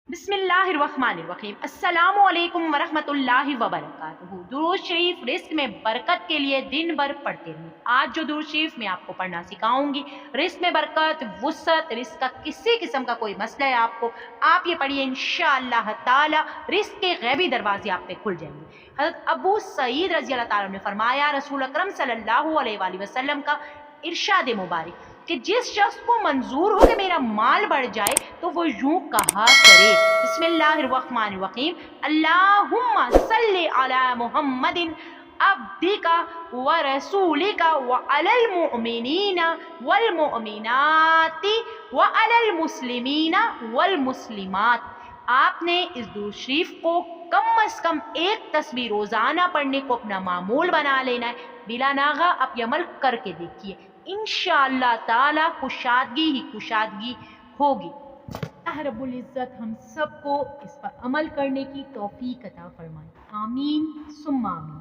बिस्मिल्लाहिर्रहमानिर्रहीम। अस्सलामु अलैकुम वरहमतुल्लाहि वबरकातुहू। दुरूद शरीफ रिस्क में बरकत के लिए दिन भर पढ़ते रहिए। आज जो दुरूद शरीफ मैं आपको पढ़ना सिखाऊंगी, रिस्क में बरकत, वुसअत, रिस्क का किसी किस्म का कोई मसला है आपको, आप ये पढ़िए, इंशाअल्लाह ताला रिस्क के गैबी दरवाजे आप पे खुल जाएंगे। हज़रत अबू सईद रज़ी अल्लाह ताला ने फरमाया, रसूल अकरम सल्लल्लाहु अलैहि वसल्लम का इरशाद मुबारक कि जिस शख्स को मंजूर हो कि मेरा माल बढ़ जाए तो वो यूं कहा करे, बिस्मिल्लाहिर्रहमानिर्रहीम, अल्लाहुम्मा सल्ली अला मुहम्मदिन अब्दिका व रसूलिका व अलल मुमिनीना वल मुमिनाति व अलल मुस्लिमीना वल मुस्लिमात। आपने इस दुरूद शरीफ को कम अज कम एक तस्वीर रोजाना पढ़ने को अपना मामूल बना लेना है। बिला नागा आप ये अमल करके देखिए, इंशाअल्लाह ताला कुशादगी ही कुशादगी होगी। अल्लाह रब्बुल इज़्ज़त हम सबको इस पर अमल करने की तौफीक अता फरमाए। आमीन सुम्मा आमीन।